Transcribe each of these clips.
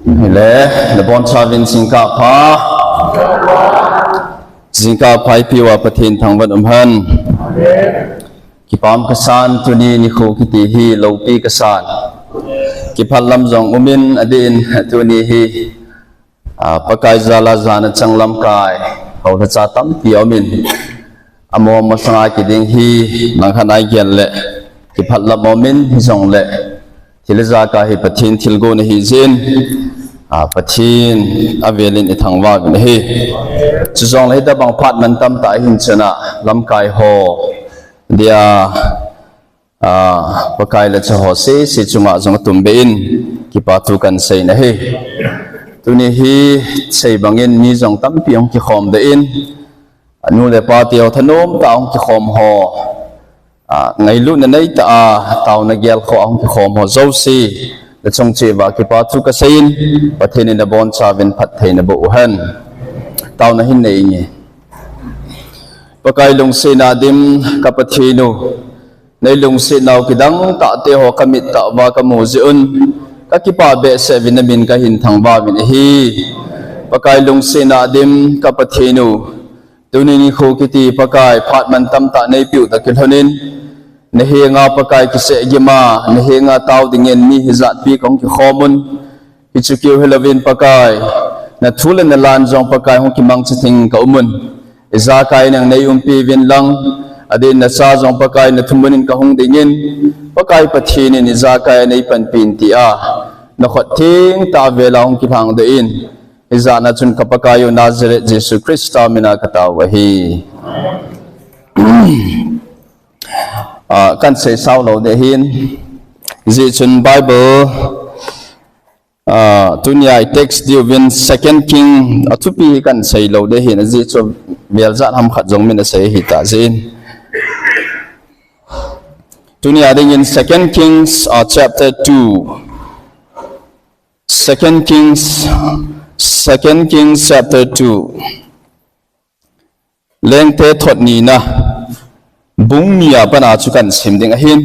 Lheh, the bon chavin singka pa, singka pai piwa patin thangvat han. Kipam kasan tuni ni khu kiti hi Lampi kasan. Kipat lam jong umin adin tuni hi pakai zala zana changlam kai. Kau kaca tam piaw min. Amo masanga kiding hi nanghanai gyan le. Kipat lam umin hi Jongle. Tiliza ka hi patin tilgo ni hi zin. Patin avelin ithangwa bin hi. Chuzong le da bang pat man tam ta hin chana lam kai ho. Dia pakai le chaho se chunga jong tumbein kipatu kan sei na he tuni hi sei bangin ni jong tam piong ki khom de in anu le pa tiao thanom ta ong ki khom ho ngai lu na nei ta taw na gel kho ong ki khom ho zo si le chong che wa kipatu ka sein pathen na bon chavin phat thein bo han taw na hin nei nge pakai lung se na dim kapathinu nei lung se naw kidang ta te ho kamit ta wa ka mo zeun ka kipa be se vinamin ka hin thang ba min hi pakai lung se na dim kapathinu tuni ni kho kiti pakai phat man tam ta nei piu ta kilhonin ne he nga pakai ki se gima ne he nga taw dingen mi hi zat pi kong ki khomun hi chukyu helovin pakai na thulen na lan jong pakai hong ki mang chithing ka umun Iza kai nang nay umpi vin lang adin na sa jong pakai na thumunin kahong dingin pakai pathinin iza kai nay panpinti na khoting ta vela hong kipang dein iza na chun kapakayo Nazareth Jesus Christa mina katawahi kan say sao lo dehin zi chun Bible tunya text deal win second king atupi kan say lo de hin zi cho bel zat ham khat jong min say hita zin tunya ding in second kings chapter 2 second kings chapter 2 leng te thot ni na bung nia pana chu kan sim ding a hin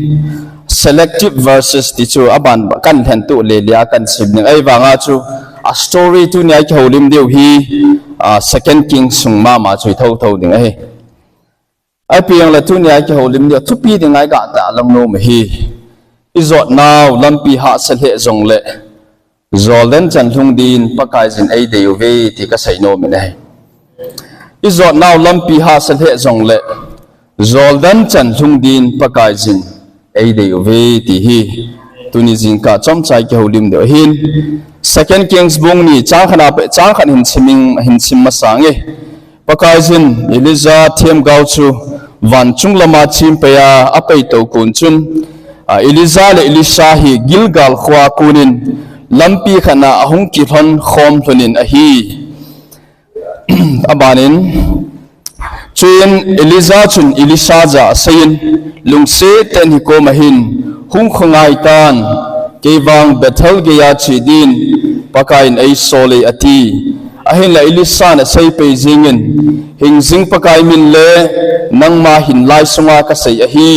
selective verses ti chu aban kan than tu le lia kan sim ning ai wanga chu a story tu nya ki holim deu hi second king sung ma chu thau thau ding ai ai piang la tu nya ki holim deu thu pi ding ai ga ta lam no me hi izot now lampi Hahsa Lheh Jongle zolden chan thung din pakai jin ai deu ve ti ka sai no me nei izot now lampi Hahsa Lheh Jongle zolden chan thung din pakai jin ai de ve ti hi tuni jin ka chom chai ke holim de hin second kings bung ni chang khana pe chang khan hin sim ma sange pakai jin Eliza them gau chu van chung lama chim pe ya apai to kun chun Eliza le Elisha hi Gilgal khwa kunin lampi khana ahung ki thon khom thunin a hi abanin chuin Eliza chun Elisha ja sayin lungse ten hi ko mahin hung khongai tan kewang Bethel ge ya chi din pakain ai sole ati ahin la Elisha na sai pe jingin hingzing pakai min le nang ma hin lai sunga ka sai a hi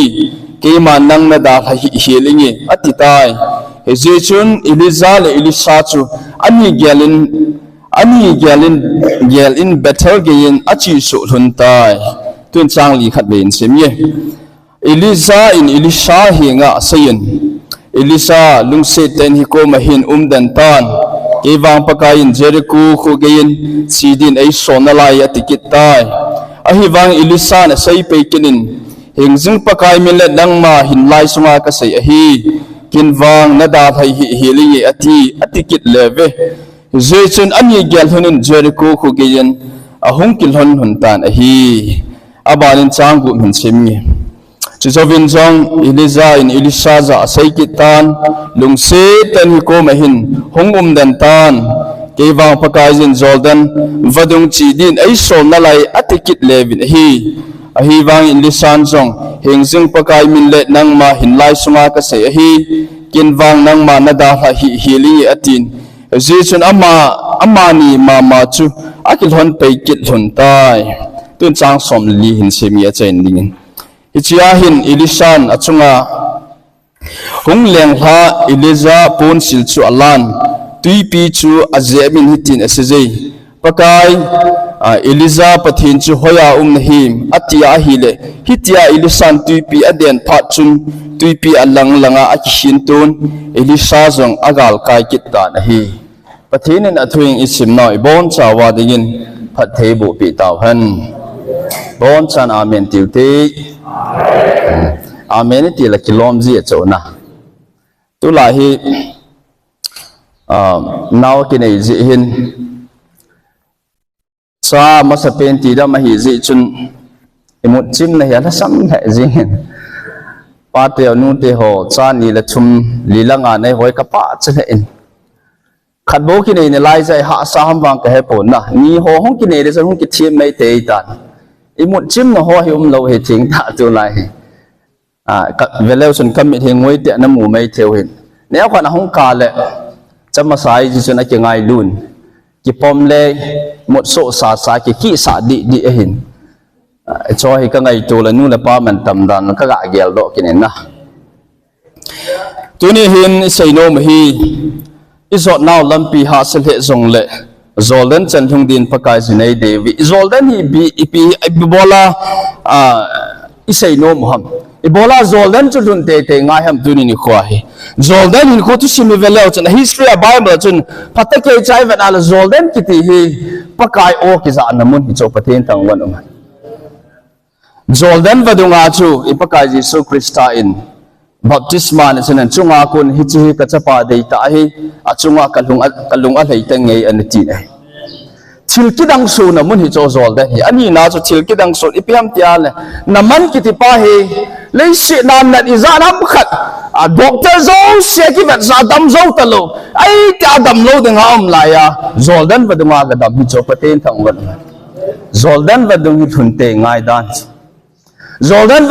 ke ma nang na da hi helingi ati tai he je chun Eliza le Elisha chu ani gelin Bethel ge yin achi su thun tai tun chang li khat bein semye Eliza in Elisha hi nga sayin Elisha lungse ten hi ko mahin dan tan kewang pakain Jericho khu gein sidin ai sonalai atikit tai ahi wang Elisha na sai pe kinin hingzing pakai min le nang ma hin lai sunga ka sai ahi kinwang na da thai hi heli atikit leve zechun ani gel hunin Jericho khu gein ahung kilhon huntan ahi abanin changgu min semmi Chizovin jong Eliza in Elisha za sai kitan lungse ten hi ko mahin hongum dan tan kewang pakai jin Jordan vadung chi din ai sol na lai atikit levin hi ahi wang in lisan jong hingzing pakai min le nang ma hin lai sunga ka sai hi kinwang nang ma na da hi hili atin jechun ama ni ma chu akil hon pe kit hon tai tun chang som li hin semi a chen ding Ichiahin Elisan achunga hung leng ha Eliza pon sil chu alan tui pi chu azemin hitin asejei pakai Eliza pathin chu hoya na him atia hile hitia ilisan tui pi aden phat chun tui pi alang langa akhin tun Elisa jong agal kai kitta na hi pathin in athuing isim noi bon chawa dingin phat theibu pi taw han bon chan amen tiuti amen ti la kilom ji chona tu la hi naw kinai ji hin sa masapen ti da mahi ji chun imut chim na ya la sam la ji pa te nu te ho cha ni la chum lilanga nei hoi ka pa chale in khat bo ki nei ne lai jai ha sa ham wang ka he pon na ni ho hong ki nei de hong ki thiem mai te tan imut chim na ho hi lo he thing tha tu lai veleu sun kam mi theng ngoi te na mu mai theu hin ne khan hong ka le chama sai ji chun a ki ngai lun ki pom le một số sa ki ki sa di hin cho hi ka ngai tu la nu la pa man tam dan ka ga gel do ki na tu ni hin sei no ma hi izot now lampi Hahsa Lheh Jongle Zolden chan thung din pakai sinai devi Zolden hi bi ipi bola isei no moham ibola Zolden chu dun te ngai ham tu ni khwa hi Zolden hin ko tu simi veleu chan history a bible chun patake chai van ala Zolden kiti hi pakai o ki za namun hi cho pathen tang wan ma Zolden vadunga chu ipakai Jesu Christa in baptisma na sinan chunga kun hi chi ka chapa dei ta hi achunga kalung a lei ta ngei an ti ai thil kidang su na mun hi cho Zolden hi ani na cho thil kidang su ipiam tia le naman kiti pa hi lei si nan na iza nam khat doctor zo se ki vet za dam zo ta lo ai ta dam lo de ngam la ya Zolden vadunga ga dam hi cho paten thang wan Zolden vadung hi thun te ngai dan Zolden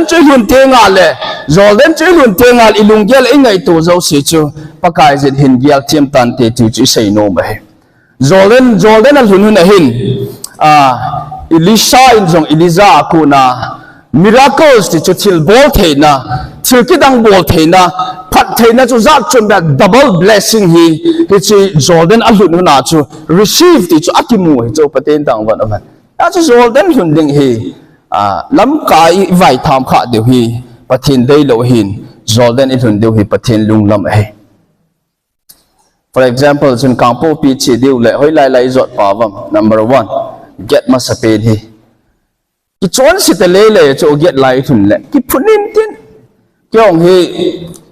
chơi luôn tiếng ngà lệ Zolden chơi luôn tiếng ngà ilung gel ấy ngày tổ dâu xí chú pakai dịch hình gel tiêm tàn tê chú chú say nô mày Zolden là luôn là hình Elisa in dòng Eliza aku na miracles thì chú thil bol thế na thil cái đăng bol thế na phát thế na chú giác chuẩn bị double blessing hi chú Zolden là luôn là chú receive thì chú akimu hi chú paten tang vận mà chú Zolden luôn đỉnh hi lắm cái vài tham khá điều hi pathin đây lâu hin Zolden ít hơn điều hi pathin lung lâm ấy for example trên campo pi chỉ điều lệ hoi lai lai giọt pa vam number 1 get masapen hi cái chọn sự tệ lệ cho get lai thun lệ cái phunin tin cái ông hi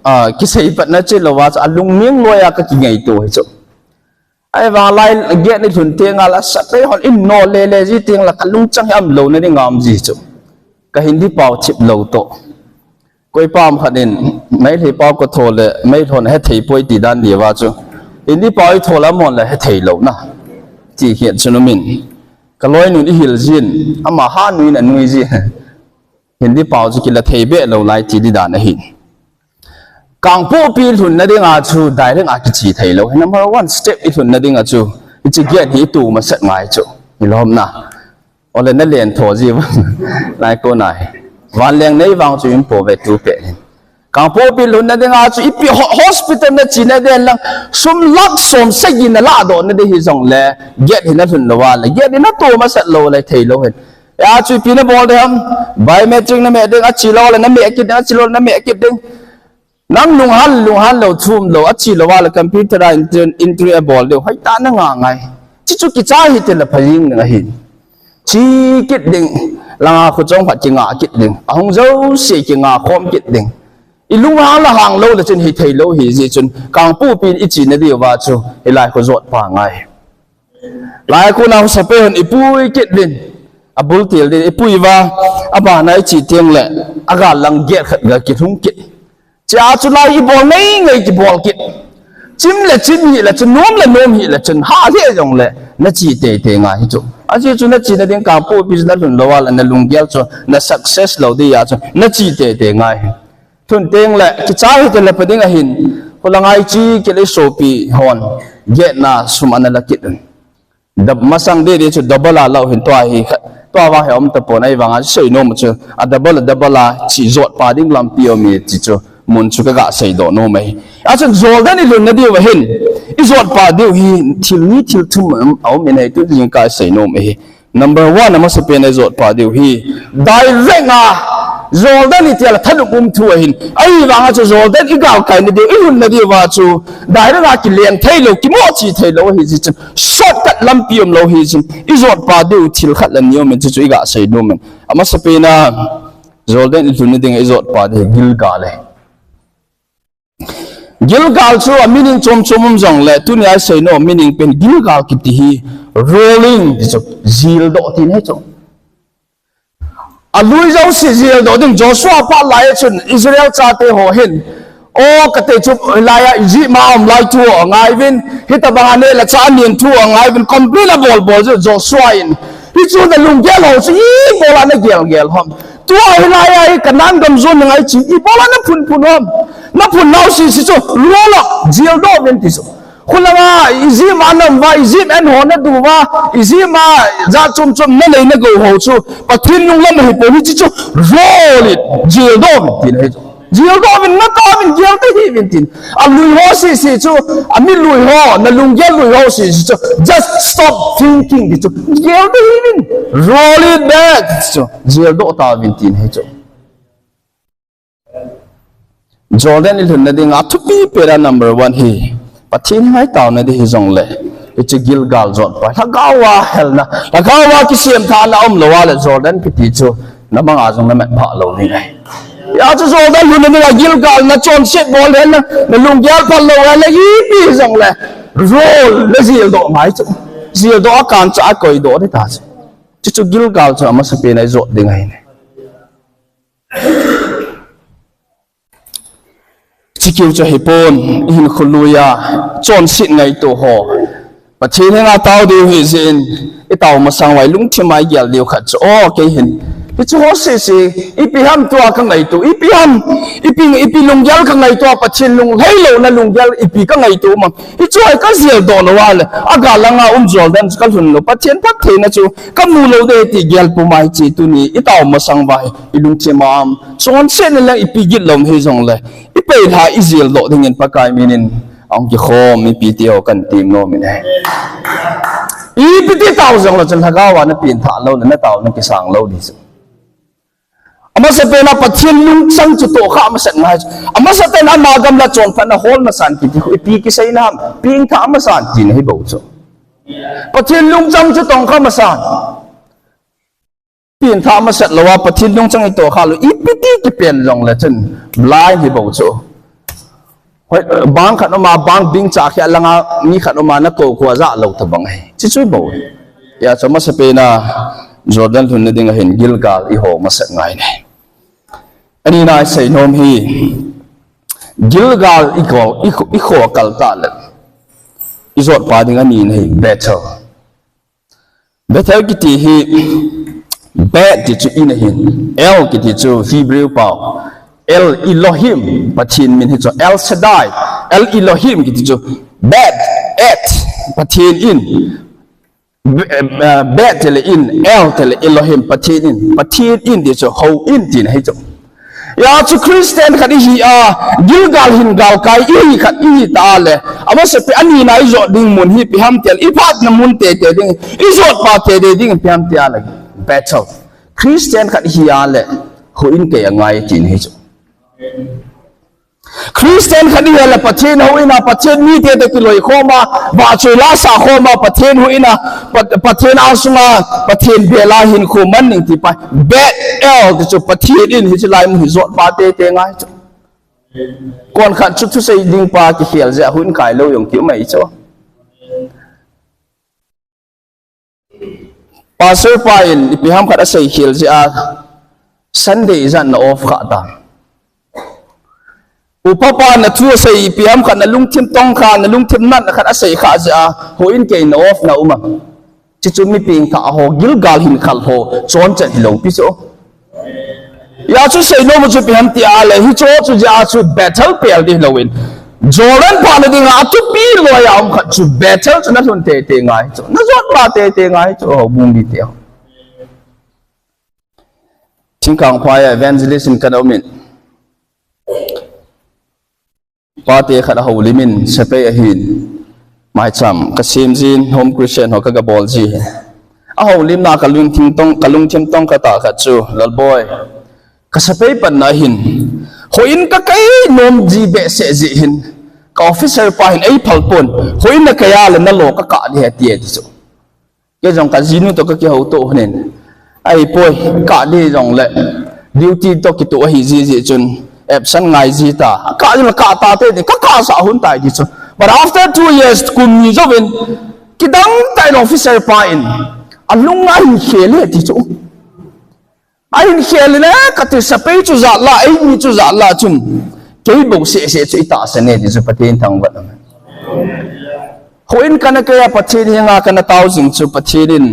cái sei pat na che lawa cha lung miếng loya ka ki ngai to hi cho ai vang lai get ni thun tiếng ala sat pe hon in no le ji tiếng là kalung chang am lo na ni ngam ji chu ka hindi pau chip lo to koi pam khanin mai le pau ko thole mai thon he thei poi ti dan di wa chu hindi pau thola mon la he thei lo na ti hian chunumin kaloi nu ni hil jin ama ha nui na nui ji hindi pau chu ki la thei be lo lai ti di dan a hin kang po pi thun na ding a chu dai leng a ki chi thei lo number 1 step I thun na ding a chu I chi get hi tu ma sat ngai chu ni lom na ole na len tho ji lai ko nai wan leng nei wang chu im po ve tu pe kang po pi lun na ding a chu ipi hospital na chi na den lang sum lak som se gi na la do na de hi jong le get hi na thun lo wa le get hi na to ma sat lo lai thei lo hen ya chu pi na bol de ham biometric na me ding a chi lo le na me ki na chi lo na me ki ding nang lung han lo thum lo achi lo wala computer into a ball lo hai ta na nga ngai chi chu ki cha hi te la phaying na hin chi kit ding la khu chong phat chi nga kit ding ahong zo se ki nga khom kit ding I lung han la hang lo la chen hi thei lo hi ji chun kang pu pin I chi na di wa chu hi lai khu zot pa ngai lai khu na sa pe hon ipui kit din abul til din ipui wa aba nai chi tiang le aga lang get khat ga ki thung kit cha chu lai I bol nei ngai ki bol kit chim le chin hi la chun nom hi la chun ha he jong le na chi te nga hi chu a chi chu na chi na ding ka po business lun lo wal na lung gel chu na success lo di ya chu na chi te nga hi thun teng le ki cha hi te le pading a hin pulangai chi ki le so pi hon get na sumana la kit dab masang de chu double la lo hin to hi to wa he om ta po nai wanga sei no mu chu a double chi zot pa ding lampi o mi chi chu mun chu ka ga sei do no mai a chen Jordan ilun na diu hin izot pa diu hi thil ni thil thum au men hai tu jing ka sei no mai number 1 ama se pen izot pa diu hi direct nga Jordan itial thadum thu hin ai wa chu Jordan igaw kai na diu ilun na diu wa chu direct nga ki len thailo ki mo chi thailo hi chi shortcut lampi lo hi chi izot pa diu thil khat lan niom men chu iga sei no men ama se pen na Jordan ilun na ding izot pa de Gilgal chu a meaning chom Jongle tu ni ai say no meaning pen Gilgal kiti hi rolling chu zil do tin he chu a lui zo si zil do ding Joshua pa lai chun Israel cha te ho hin o ka te chu lai ji ma lai tu ngai vin hita bang ne la cha nien tu ngai vin complete bol Joshua in hi chu da lung gel ho chi bola na gel hom tu ai lai ai kanang gam zon ngai chi I bola na phun hom na phun nau si chu lola zil do vin ti chu khulama izi manam wa izi en hona du wa izi ma za chum na nei na go ho chu pathin nung lam hi po hi chu roll it zil do vin ti chu zil do vin na ka vin gel te hi vin tin a lui ho si chu a mi lui ho na lung gel lui ho si chu just stop thinking ti chu gel te hi vin roll it back chu zil do ta vin tin he chu Jordan ilun na ding atupi pera number 1 hi pathin hai taw na di hi Jongle it's a Gilgal zot pa thagawa hel na thagawa ki siam tha na lowa le Jordan piti chu na manga jong na met pha lo ni ngai ya chu Jordan ilun na ding Gilgal na chon set bol hen na lung gyal pha lo la hi pi Jongle roll le zil do mai chu zil do kan cha koi do de ta chu Gilgal chu ama se pe nai zot ding ai ne chikiu cho hipon in khuluya chon sit ngai to ho pathin nga taw de hi zin I taw ma sang wai lung thimai gyal diu khat cho o ke hin I chu ho se ipi ham to ka ngai to ipi lung gyal ka ngai to pathin lung heilo na lung gyal ipi ka ngai to ma I chu ai ka zil do no wale aga langa Jordan ka hun no pathin tak the na chu ka mu lo de ti gyal pu mai chi tu ni I taw ma sang wai I lung thimam chon se na la ipi git lom he Jongle Pei tha Israel do ding in pakai minin ang ki khom mi pi tio kan tim no min hai I pi ti taw jong lo chan thagawa na pin tha lo na taw na ki sang lo di chu ama se pe na pathin lung sang chu to kha ma san ngai ama se pe na ma gam la chon pha na hol ma san ki ti pi ki sei na ping tha ma san tin hi bo chu pathin lung sang chu tong kha ma san pin tha ma sat lawa pathin lung chang I to kha lo I pi ti ki pen long la chen lai hi bo chu hoi bang khat ma bang bing cha kha langa ni khat ma na ko kwa za lo ta bang hai chi chu bo ya chama se pe na Jordan thun na ding hin Gilgal I ho ma sat ngai ne ani na sei nom hi Gilgal I kho kal ta le I zot pa ding ani nei Bethel ki ti hi Bet ti chu in hin El ki ti chu Hebrew pau El Elohim pathin min hi chu El Shaddai El Elohim ki ti chu Bet et pathin in Bet tele in El tele Elohim pathin in ti chu ho in tin hi chu ya chu Christian khadi hi a Gilgal hin gal kai I khat I ta le ama se pe ani na I zo ding mun hi pi ham tel I phat na mun te ding I zo pa te de ding pi ham tia la battle Christian khat hiya le ho in ke angai tin hi chu Christian khat hiya le pathin ho ina pathin mi te ki loi khoma ba chu la sa khoma pathin ho ina pathin asuma pathin bela hin khu man ning ti pa bet el chu pathin in hi chu lai mu hi zot pa te ngai chu kon khat chu thu sei ding pa ki khial ja hun kai lo yong ki mai chu Pastor pain ipiham khat asai khil ja Sunday zan na off kha ta upapa na thu sai ipiham khat na lungthim tong kha na lungthim nat khat asai kha ja ho in ke na off na uma chi chu mi ping tha ho Gilgal hin khal ho chon chan lo pi chu ya chu sai no mu chu piham ti a le hi chu ja chu battle pel di lowin Jordan pa na ding atu pi lo ya khat chu battle chu na thun te ngai chu na zot pa te ngai chu ho bung di te thing kang phai evangelist in kanomin party khát hậu limin sepe hin mai cham kasim jin home Christian ho kaga bol ji a hậu lim na kalung thim tong ka ta khat chu lalboi ka sepe pan na hin hoin ka kai nom ji be se ji hin ka officer pa hin ei phalpon hoin na kaya le na lo ka di hetie ti chu ke jong ka jinu to ka ki ho to hnen ai poi ka di jong le duty to ki to hi ji chun absent ngai ji ta ka ni ka ta te ni ka sa hun tai ji chu but after 2 years kum ni jovin ki dang tai officer pa in alung ngai khele ti chu ai khele le ka ti sa pe chu za la ai ni chu za la chun ke bo se chu ta sa ne ji chu patin thang ba hoin kana ka pathin hinga kana thousand chu pathin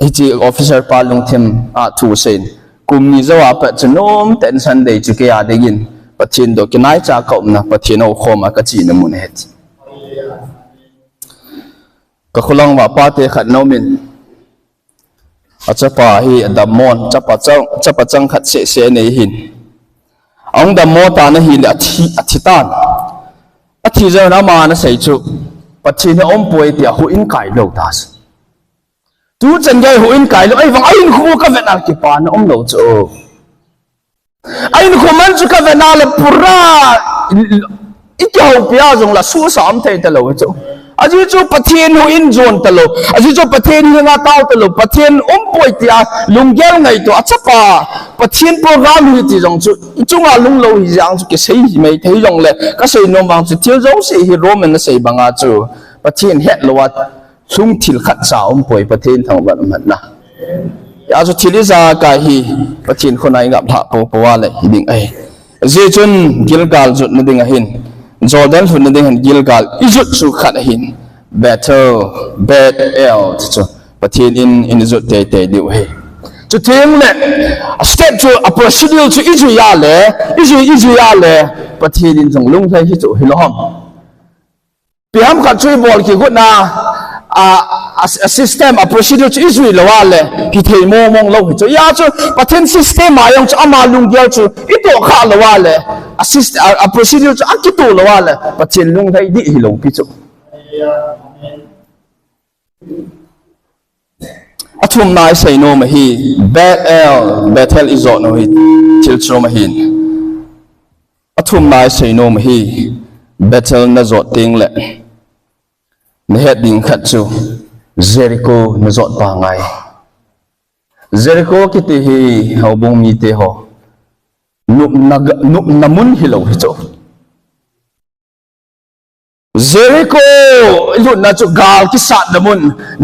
hi officer pa lung them a thu sen kum ni zawa pa chanom tension dei chu ke ya degin pathin do kinai cha kaum na pathin o khoma ka chi na mun het ka khulang wa pa te khat no min acha pa hi adamon chapa chang khat se nei hin ong da mo ta na hi la thi tan a thi zo na ma na sei chu pathin om poi tia hu in kai lo tas tu chân gây hội in cái lo ai vang ai khu ka vena ki pa na om lo cho ai khu man chu ka vena le pura ikau pia jong la su sam thei ta lo cho aji chu pathian hu in zon ta lo aji chu pathian nga tao ta lo pathian om poi tia lunggel ngai to achapa pathian program hi ti jong chu chunga lung lo hi jang chu ke sei mai thei jong le ka sei nom bang chu thil jong sei hi roman na sei banga chu pathian het lo wat sung thil khat sa poi pathin thang ban man na ya chu thiliza ka hi pathin khonai ngap tha po wa le ding ai je chun gilgal jut na ding a hin jordan hu na ding han gilgal izut su khat a hin battle bad el chu pathin in jut te diu he chu thing le a step to a procedure to izu ya le pathin in jong lung thai hi chu hi lo hom piam khat chui bol ki gut na a system a procedure chu Israel lawale ki thei mong lo chu ya chu pathen system ma yong chu ama lung gel chu ito kha lawale a system a procedure chu akito lawale pathen lung thai di hi lo pi chu athum nai sei no ma hi battle is no hi til chu ma hin athum nai sei no ma hi battle na zo ting le ne het ding khat chu Jericho na zot pa ngai Jericho ki ti hi haubung mi te ho nup namun hi lo hi chu Jericho lu na chu gal ki sat na mun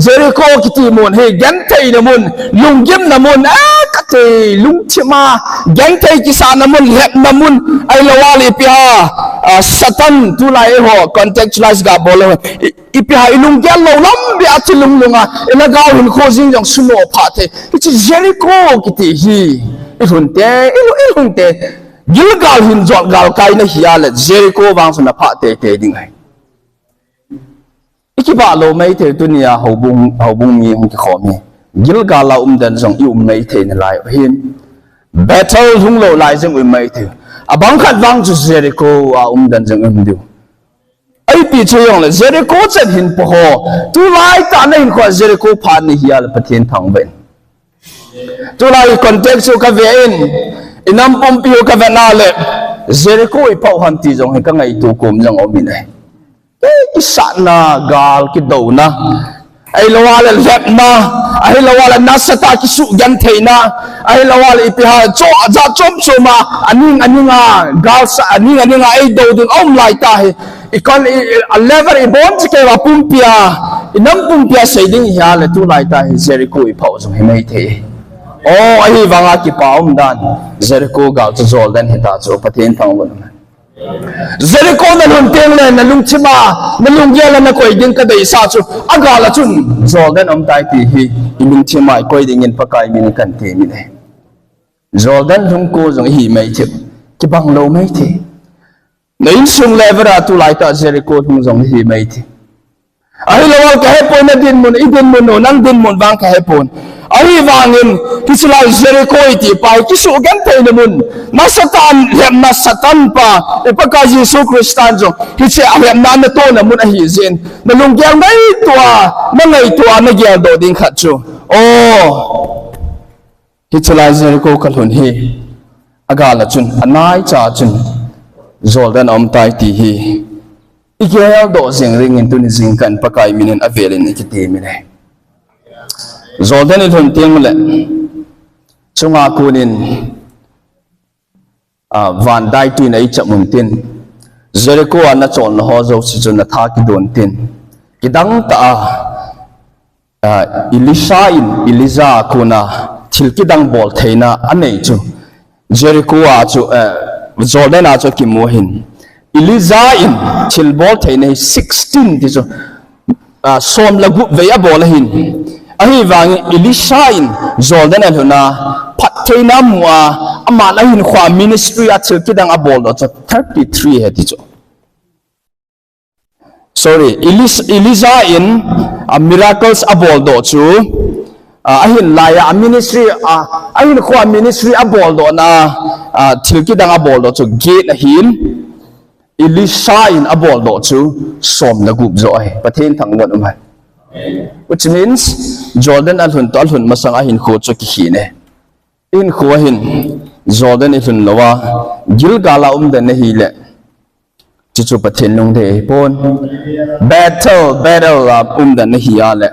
Jericho ki ti mun he gan thei na mun lung gem na mun ka te lung chima gan thei ki sa na mun het na mun ai lawali pia satan tu lai ho contextualize ga bolo ipi ha ilung gel lo lam bi ati lung lunga ina ga hin kho jing jong sumo pha the ki Jericho ki ti hi ilun te gilgal hin jot gal kai na hiya le Jericho wang suna pha te ding ai ikiba lo mai the dunia hobung mi hong ki khomi gilgal la dan jong yu mai the na lai hin battle hung lo lai jong mai the abang khat wang chu Jericho dan jong du ai pi chu yong le Jericho chen hin po ho tu lai ta na hin kho Jericho phan ni hiya le pathin thang ben tu lai context ka ve in inam pom pi ka ve na le Jericho i pau han ti jong he ka ngai tu kum jong o min ai ki sa na gal ki do na ai lawala lep na ai lawala nasata ki su gan theina ai lawala ipi ha cho za chom choma aninga gal sa aninga ai do ding om lai ta he ikon a lever I bon ke wa pumpia inam pumpia seding ya le tu lai ta he Jericho I pau jong he mai the oh ai wanga ki paum dan Jericho gal chu zol dan he ta chu pathen thang bon Jericho na lun teng le na lung chima na lung gel na koi ding ka dei sa chu aga la chun zol dan om tai ti hi lung chima koi ding in pakai min kan te mi ne zol dan lung ko jong hi mai che ki bang lo mai the Nain sung lever tu lai ta Jericho thung jong hi mai thi ahi lawal ka hepon na din mun idin mun no nang din mun bang ka hepon ahi wangin kisulai Jericho iti pai kisu gan thai na mun na satan lem na satan pa ipaka Yesu Kristan jo hitse ahem na na to na mun ahi zen na lunggyang nai tua na ngai tua na gyal do ding khat chu oh hitsulai Jericho kalhun hi agala chun anai cha chun Jordan om tai ti hi Ikiel do zing ring into ni zing kan pakai minin avelin ikiti mine. Jordan ilhun tiang le. Chunga kunin van dai tu na icha muntin. Jericho na chon ho zo si chun na tha ki don tin. Kidang ta Eliza kuna thil kidang bol theina anei chu. Jericho a chu Jordan a chu ki mohin. Eliza in chilbol thayne 16 tiso som lagu veya bola hin ahi wangi Elisha in Jordan alhuna phathayna mua amala hin khwa ministry a chilkidang a bol do 33 he tiso sorry Eliza in miracles a bol do chu ahin laya ministry ahin khwa ministry a bol do na chilkidang a bol do chu gate a hin Elisha in a ball do chu som na gup zoi pathin thang ngon umai which means Jordan alhun to alhun masang ahin kho chu ki hi ne in kho hin Jordan ilhun lawa Gilgala den ne hi le chu chu pathin lung de pon battle den ne hi ya le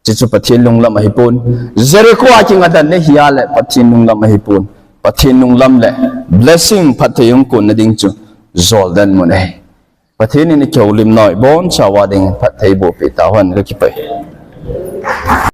chu chu pathin lung lam hi pon Jericho a king adan ne hi ya le pathin lung lam hi pon pathin lung lam le blessing pathayung kun na ding chu Jordan mo na pathin ni kyaulim noi bon chawading pathay bo pitawan ka kipai